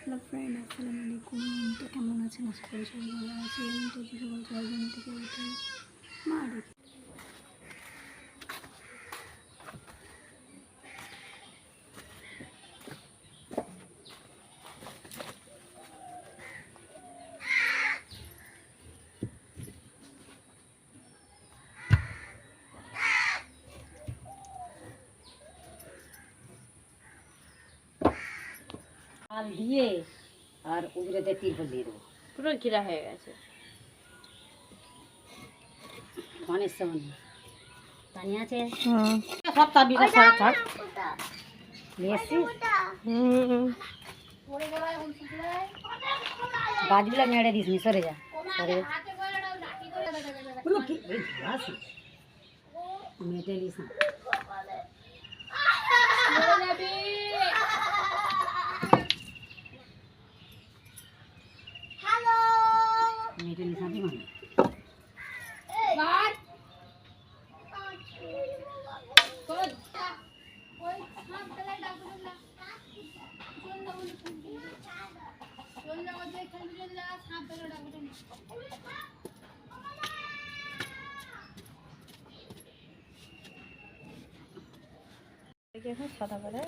Hello friend, আসসালামু আলাইকুম। তো কেমন আছেন? আশা করি সবাই ভালো আছেন। তো সকাল 6 থেকে উঠে মা রেখে আল দিয়ে আর উপরেতে তিরপল দিয়ে দেবো। পুরো ঘেরা হয়ে গেছে। অনেক সময় পানি আছে সব তাবিটা ছাড় ছাড় নিয়ে এসছিস গাছগুলো মেরে দিস নি, সরে যা সরে মেটে দিস না। মেটে নিস না কি মানে এখন সাদা করে